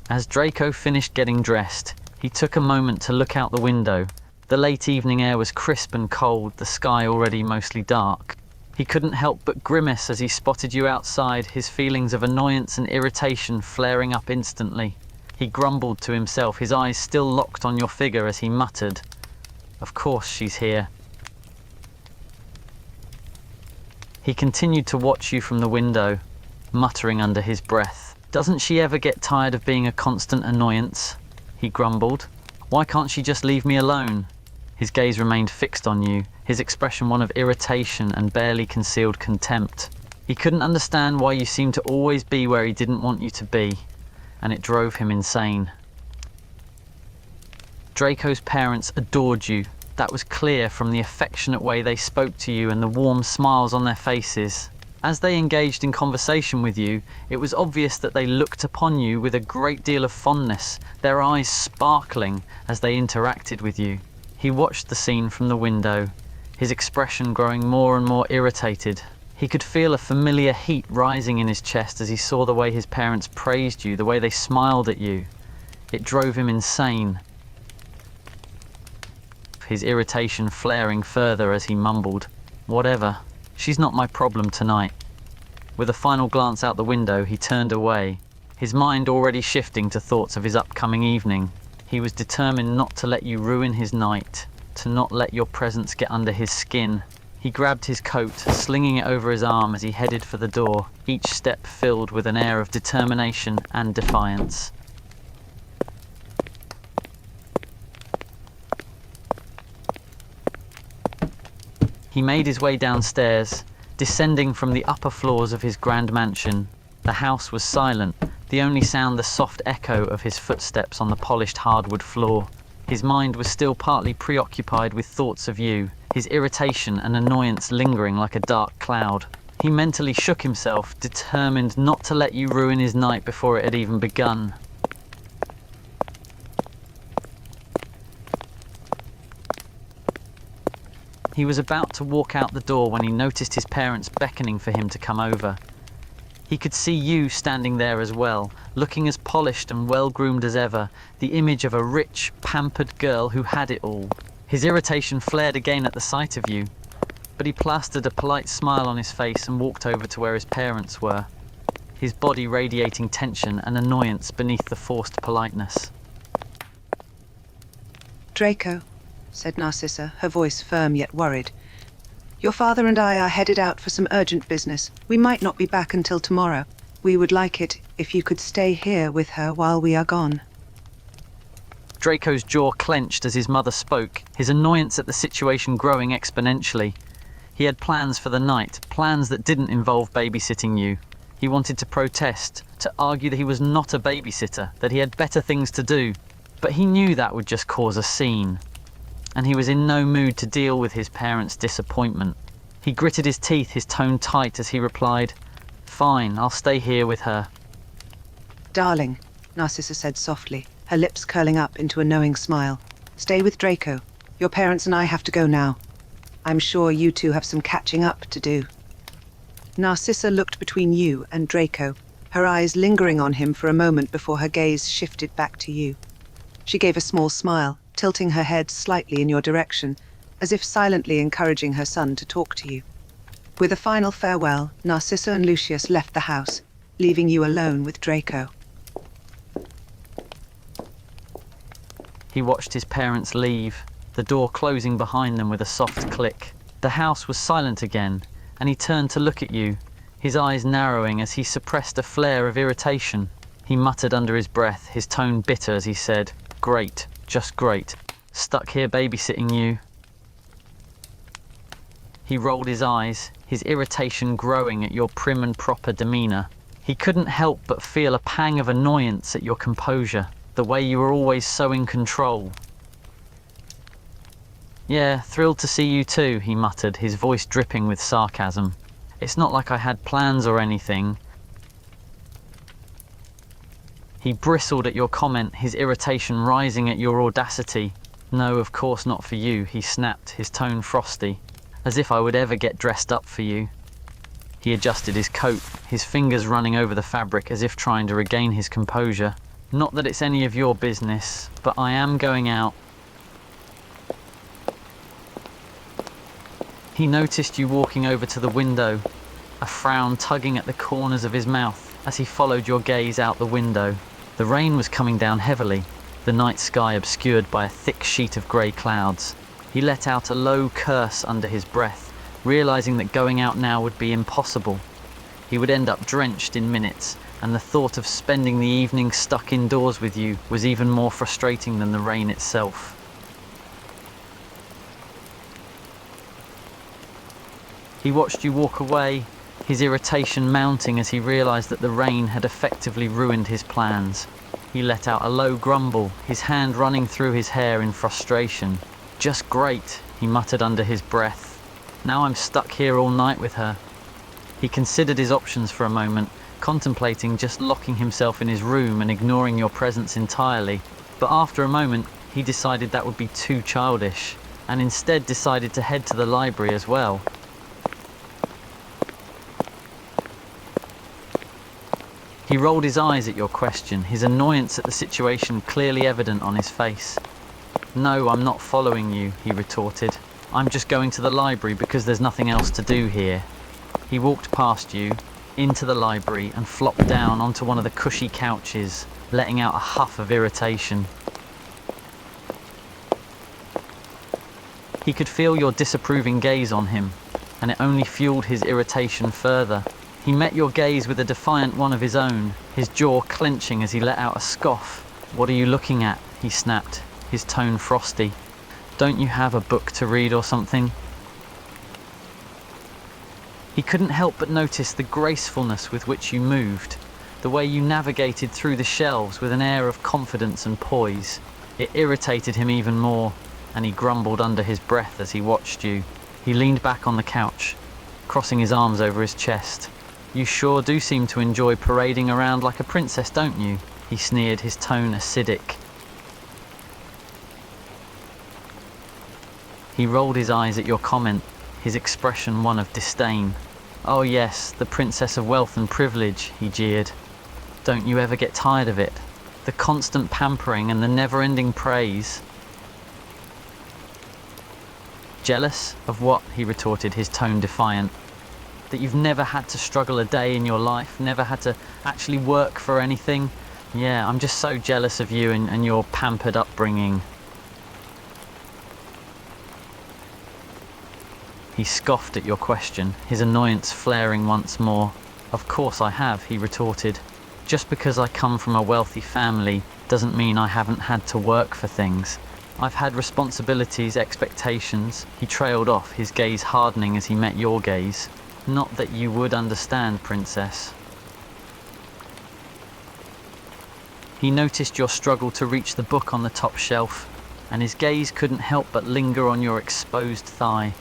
As Draco finished getting dressed, he took a moment to look out the window. The late evening air was crisp and cold, the sky already mostly dark. He couldn't help but grimace as he spotted you outside, his feelings of annoyance and irritation flaring up instantly. He grumbled to himself, his eyes still locked on your figure as he muttered, "Of course she's here." He continued to watch you from the window, muttering under his breath, "Doesn't she ever get tired of being a constant annoyance?" he grumbled. "Why can't she just leave me alone?" His gaze remained fixed on you, his expression one of irritation and barely concealed contempt. He couldn't understand why you seemed to always be where he didn't want you to be, and it drove him insane. Draco's parents adored you. That was clear from the affectionate way they spoke to you and the warm smiles on their faces. As they engaged in conversation with you, it was obvious that they looked upon you with a great deal of fondness, their eyes sparkling as they interacted with you. He watched the scene from the window, his expression growing more and more irritated. He could feel a familiar heat rising in his chest as he saw the way his parents praised you, the way they smiled at you. It drove him insane, his irritation flaring further as he mumbled, "Whatever, she's not my problem tonight." With a final glance out the window, he turned away, his mind already shifting to thoughts of his upcoming evening. He was determined not to let you ruin his night, to not let your presence get under his skin. He grabbed his coat, slinging it over his arm as he headed for the door, each step filled with an air of determination and defiance. He made his way downstairs, descending from the upper floors of his grand mansion. The house was silent, the only sound the soft echo of his footsteps on the polished hardwood floor. His mind was still partly preoccupied with thoughts of you, his irritation and annoyance lingering like a dark cloud. He mentally shook himself, determined not to let you ruin his night before it had even begun. He was about to walk out the door when he noticed his parents beckoning for him to come over. He could see you standing there as well, looking as polished and well-groomed as ever, the image of a rich, pampered girl who had it all. His irritation flared again at the sight of you, but he plastered a polite smile on his face and walked over to where his parents were, his body radiating tension and annoyance beneath the forced politeness. "Draco," said Narcissa, her voice firm yet worried. "Your father and I are headed out for some urgent business. We might not be back until tomorrow. We would like it if you could stay here with her while we are gone." Draco's jaw clenched as his mother spoke, his annoyance at the situation growing exponentially. He had plans for the night, plans that didn't involve babysitting you. He wanted to protest, to argue that he was not a babysitter, that he had better things to do. But he knew that would just cause a scene, and he was in no mood to deal with his parents' disappointment. He gritted his teeth, his tone tight as he replied, "Fine, I'll stay here with her." "Darling," Narcissa said softly, her lips curling up into a knowing smile. "Stay with Draco. Your parents and I have to go now. I'm sure you two have some catching up to do." Narcissa looked between you and Draco, her eyes lingering on him for a moment before her gaze shifted back to you. She gave a small smile, tilting her head slightly in your direction, as if silently encouraging her son to talk to you. With a final farewell, Narcissa and Lucius left the house, leaving you alone with Draco. He watched his parents leave, the door closing behind them with a soft click. The house was silent again, and he turned to look at you, his eyes narrowing as he suppressed a flare of irritation. He muttered under his breath, his tone bitter as he said, "Great, just great. Stuck here babysitting you." He rolled his eyes, his irritation growing at your prim and proper demeanour. He couldn't help but feel a pang of annoyance at your composure, the way you were always so in control. "Yeah, thrilled to see you too," he muttered, his voice dripping with sarcasm. "It's not like I had plans or anything." He bristled at your comment, his irritation rising at your audacity. "No, of course not for you," he snapped, his tone frosty. "As if I would ever get dressed up for you." He adjusted his coat, his fingers running over the fabric as if trying to regain his composure. Not that it's any of your business, but I am going out. He noticed you walking over to the window, a frown tugging at the corners of his mouth as he followed your gaze out the window. The rain was coming down heavily, the night sky obscured by a thick sheet of grey clouds. He let out a low curse under his breath, realizing that going out now would be impossible. He would end up drenched in minutes, and the thought of spending the evening stuck indoors with you was even more frustrating than the rain itself. He watched you walk away, his irritation mounting as he realized that the rain had effectively ruined his plans. He let out a low grumble, his hand running through his hair in frustration. "Just great," he muttered under his breath. "Now I'm stuck here all night with her." He considered his options for a moment, contemplating just locking himself in his room and ignoring your presence entirely. But after a moment, he decided that would be too childish, and instead decided to head to the library as well. He rolled his eyes at your question, his annoyance at the situation clearly evident on his face. "No, I'm not following you," he retorted. "I'm just going to the library because there's nothing else to do here." He walked past you, into the library, and flopped down onto one of the cushy couches, letting out a huff of irritation. He could feel your disapproving gaze on him, and it only fueled his irritation further. He met your gaze with a defiant one of his own, his jaw clenching as he let out a scoff. "What are you looking at?" he snapped, his tone frosty. "Don't you have a book to read or something?" He couldn't help but notice the gracefulness with which you moved, the way you navigated through the shelves with an air of confidence and poise. It irritated him even more, and he grumbled under his breath as he watched you. He leaned back on the couch, crossing his arms over his chest. "You sure do seem to enjoy parading around like a princess, don't you?" he sneered, his tone acidic. He rolled his eyes at your comment, his expression one of disdain. "Oh yes, the princess of wealth and privilege," he jeered. "Don't you ever get tired of it? The constant pampering and the never-ending praise." "Jealous? Of what?" he retorted, his tone defiant. "That you've never had to struggle a day in your life, never had to actually work for anything? Yeah, I'm just so jealous of you and your pampered upbringing." He scoffed at your question, his annoyance flaring once more. "Of course I have," he retorted. "Just because I come from a wealthy family doesn't mean I haven't had to work for things. I've had responsibilities, expectations." He trailed off, his gaze hardening as he met your gaze. "Not that you would understand, princess." He noticed your struggle to reach the book on the top shelf, and his gaze couldn't help but linger on your exposed thigh,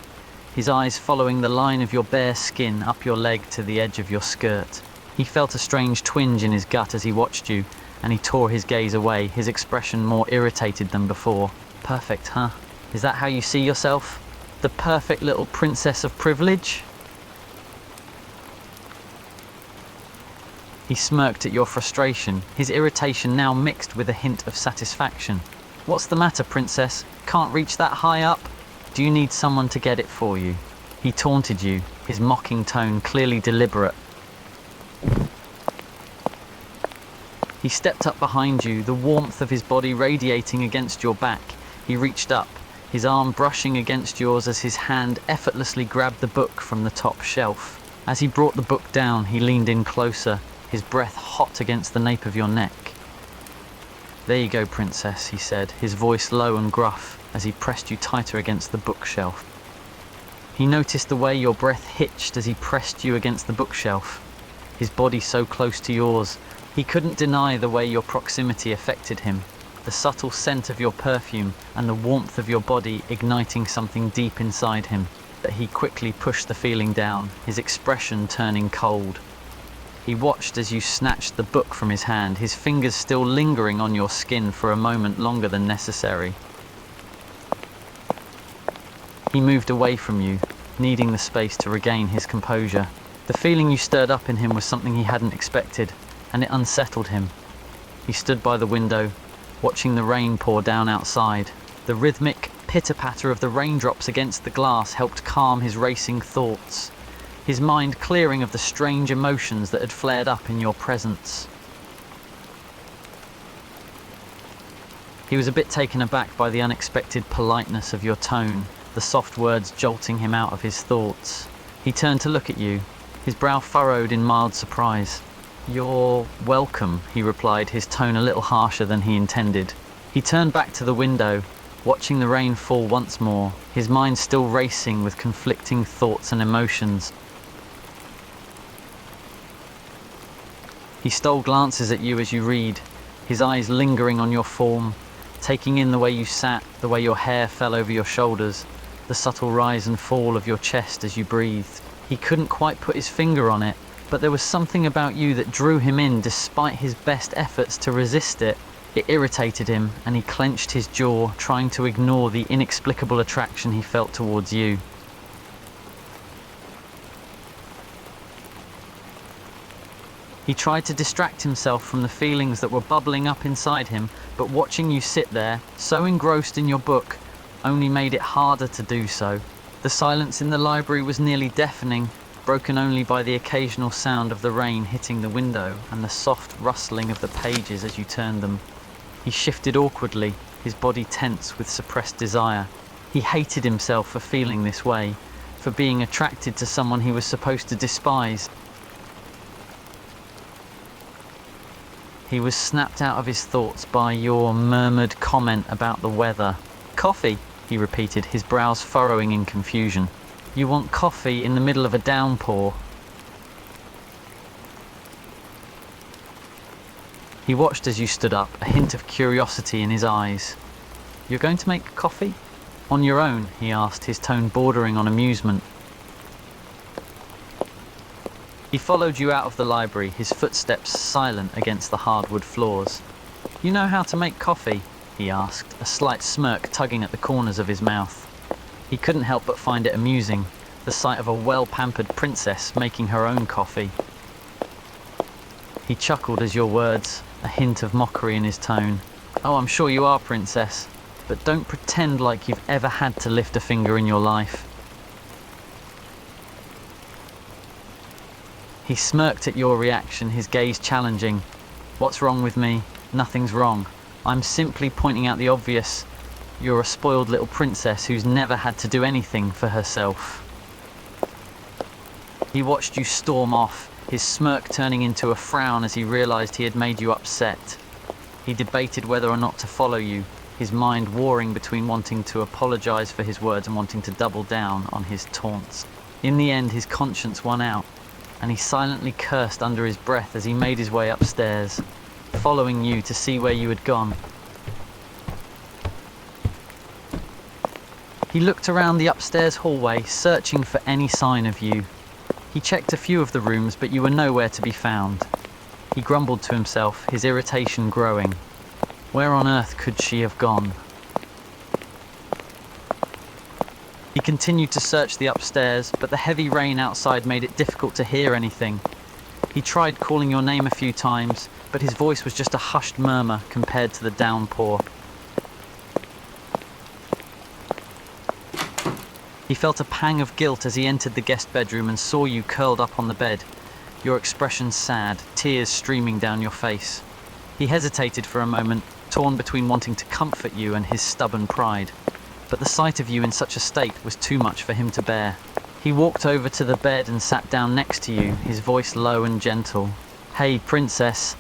his eyes following the line of your bare skin up your leg to the edge of your skirt. He felt a strange twinge in his gut as he watched you, and he tore his gaze away, his expression more irritated than before. "Perfect, huh? Is that how you see yourself? The perfect little princess of privilege?" He smirked at your frustration, his irritation now mixed with a hint of satisfaction. "What's the matter, princess? Can't reach that high up? Do you need someone to get it for you?" He taunted you, his mocking tone clearly deliberate. He stepped up behind you, the warmth of his body radiating against your back. He reached up, his arm brushing against yours as his hand effortlessly grabbed the book from the top shelf. As he brought the book down, he leaned in closer, his breath hot against the nape of your neck. "There you go, princess," he said, his voice low and gruff, as he pressed you tighter against the bookshelf. He noticed the way your breath hitched as he pressed you against the bookshelf, his body so close to yours. He couldn't deny the way your proximity affected him, the subtle scent of your perfume and the warmth of your body igniting something deep inside him. But he quickly pushed the feeling down, his expression turning cold. He watched as you snatched the book from his hand, his fingers still lingering on your skin for a moment longer than necessary. He moved away from you, needing the space to regain his composure. The feeling you stirred up in him was something he hadn't expected, and it unsettled him. He stood by the window, watching the rain pour down outside. The rhythmic pitter-patter of the raindrops against the glass helped calm his racing thoughts, his mind clearing of the strange emotions that had flared up in your presence. He was a bit taken aback by the unexpected politeness of your tone, the soft words jolting him out of his thoughts. He turned to look at you, his brow furrowed in mild surprise. "You're welcome," he replied, his tone a little harsher than he intended. He turned back to the window, watching the rain fall once more, his mind still racing with conflicting thoughts and emotions. He stole glances at you as you read, his eyes lingering on your form, taking in the way you sat, the way your hair fell over your shoulders, the subtle rise and fall of your chest as you breathed. He couldn't quite put his finger on it, but there was something about you that drew him in despite his best efforts to resist it. It irritated him, and he clenched his jaw, trying to ignore the inexplicable attraction he felt towards you. He tried to distract himself from the feelings that were bubbling up inside him, but watching you sit there, so engrossed in your book, only made it harder to do so. The silence in the library was nearly deafening, broken only by the occasional sound of the rain hitting the window and the soft rustling of the pages as you turned them. He shifted awkwardly, his body tense with suppressed desire. He hated himself for feeling this way, for being attracted to someone he was supposed to despise. He was snapped out of his thoughts by your murmured comment about the weather. "Coffee," he repeated, his brows furrowing in confusion. "You want coffee in the middle of a downpour?" He watched as you stood up, a hint of curiosity in his eyes. "You're going to make coffee? On your own?" he asked, his tone bordering on amusement. He followed you out of the library, his footsteps silent against the hardwood floors. "You know how to make coffee?" he asked, a slight smirk tugging at the corners of his mouth. He couldn't help but find it amusing, the sight of a well-pampered princess making her own coffee. He chuckled as your words, a hint of mockery in his tone. "Oh, I'm sure you are, princess, but don't pretend like you've ever had to lift a finger in your life." He smirked at your reaction, his gaze challenging. "What's wrong with me? Nothing's wrong. I'm simply pointing out the obvious. You're a spoiled little princess who's never had to do anything for herself." He watched you storm off, his smirk turning into a frown as he realized he had made you upset. He debated whether or not to follow you, his mind warring between wanting to apologize for his words and wanting to double down on his taunts. In the end, his conscience won out, and he silently cursed under his breath as he made his way upstairs, following you to see where you had gone. He looked around the upstairs hallway, searching for any sign of you. He checked a few of the rooms, but you were nowhere to be found. He grumbled to himself, his irritation growing. Where on earth could she have gone? He continued to search the upstairs, but the heavy rain outside made it difficult to hear anything. He tried calling your name a few times, but his voice was just a hushed murmur compared to the downpour. He felt a pang of guilt as he entered the guest bedroom and saw you curled up on the bed, your expression sad, tears streaming down your face. He hesitated for a moment, torn between wanting to comfort you and his stubborn pride. But the sight of you in such a state was too much for him to bear. He walked over to the bed and sat down next to you, his voice low and gentle. "Hey, princess."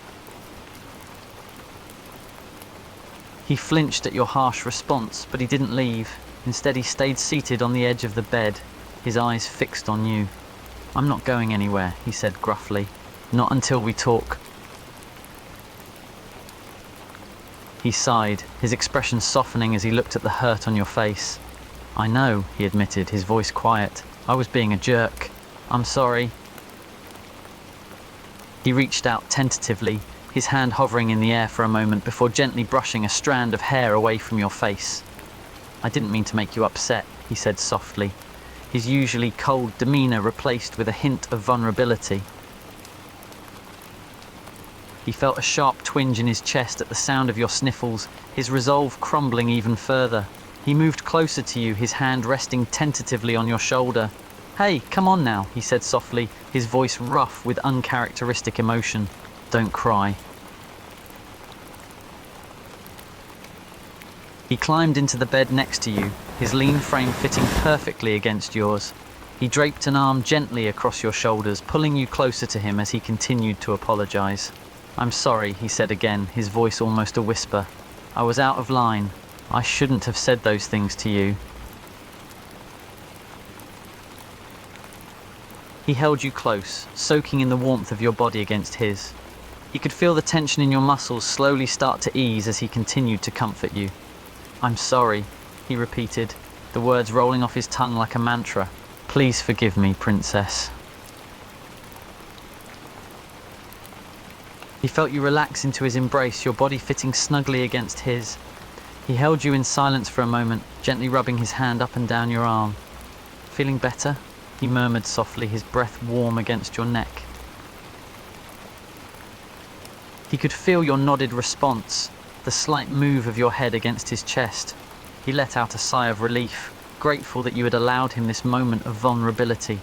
He flinched at your harsh response, but he didn't leave. Instead, he stayed seated on the edge of the bed, his eyes fixed on you. "I'm not going anywhere," he said gruffly. "Not until we talk." He sighed, his expression softening as he looked at the hurt on your face. "I know," he admitted, his voice quiet. "I was being a jerk. I'm sorry." He reached out tentatively, his hand hovering in the air for a moment before gently brushing a strand of hair away from your face. "I didn't mean to make you upset," he said softly, his usually cold demeanor replaced with a hint of vulnerability. He felt a sharp twinge in his chest at the sound of your sniffles, his resolve crumbling even further. He moved closer to you, his hand resting tentatively on your shoulder. "Hey, come on now," he said softly, his voice rough with uncharacteristic emotion. "Don't cry." He climbed into the bed next to you, his lean frame fitting perfectly against yours. He draped an arm gently across your shoulders, pulling you closer to him as he continued to apologize. "I'm sorry," he said again, his voice almost a whisper. "I was out of line. I shouldn't have said those things to you." He held you close, soaking in the warmth of your body against his. He could feel the tension in your muscles slowly start to ease as he continued to comfort you. "I'm sorry," he repeated, the words rolling off his tongue like a mantra. "Please forgive me, Princess." He felt you relax into his embrace, your body fitting snugly against his. He held you in silence for a moment, gently rubbing his hand up and down your arm. "Feeling better?" he murmured softly, his breath warm against your neck. He could feel your nodded response, the slight move of your head against his chest. He let out a sigh of relief, grateful that you had allowed him this moment of vulnerability.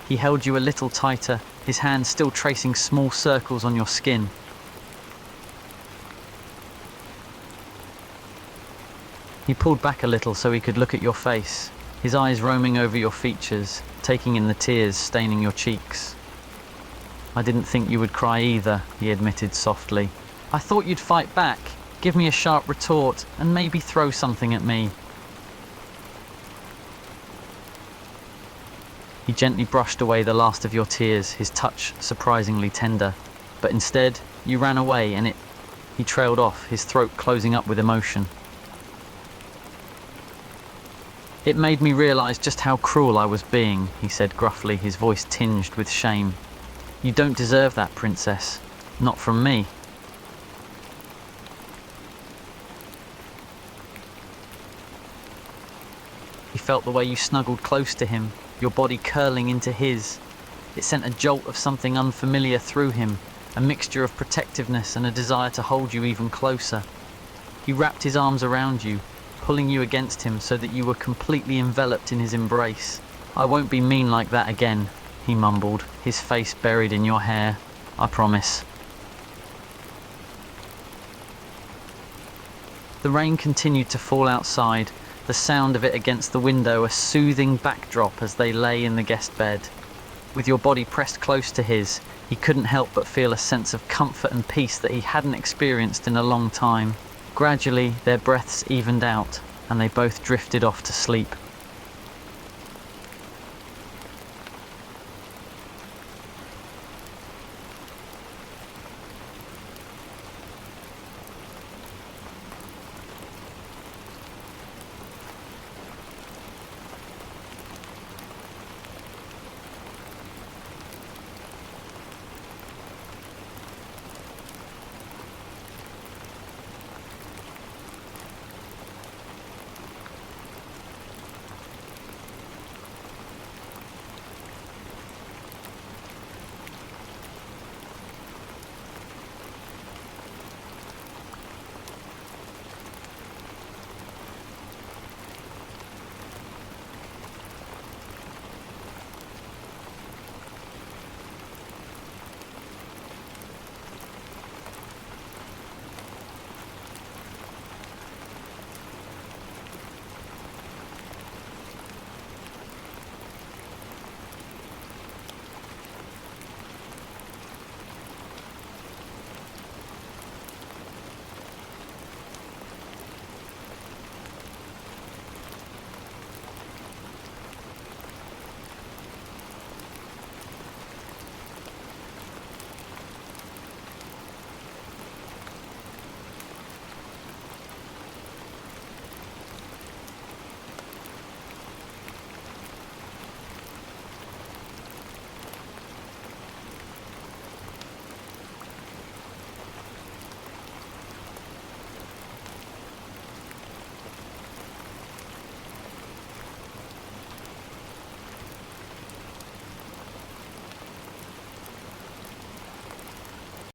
He held you a little tighter, his hand still tracing small circles on your skin. He pulled back a little so he could look at your face, his eyes roaming over your features, taking in the tears staining your cheeks. "I didn't think you would cry either," he admitted softly. "I thought you'd fight back, give me a sharp retort, and maybe throw something at me." He gently brushed away the last of your tears, his touch surprisingly tender. But instead, you ran away and He trailed off, his throat closing up with emotion. "It made me realize just how cruel I was being," he said gruffly, his voice tinged with shame. "You don't deserve that, Princess. Not from me." He felt the way you snuggled close to him, your body curling into his. It sent a jolt of something unfamiliar through him, a mixture of protectiveness and a desire to hold you even closer. He wrapped his arms around you, pulling you against him so that you were completely enveloped in his embrace. "I won't be mean like that again," he mumbled, his face buried in your hair. "I promise." The rain continued to fall outside, the sound of it against the window a soothing backdrop as they lay in the guest bed. With your body pressed close to his, he couldn't help but feel a sense of comfort and peace that he hadn't experienced in a long time. Gradually, their breaths evened out, and they both drifted off to sleep.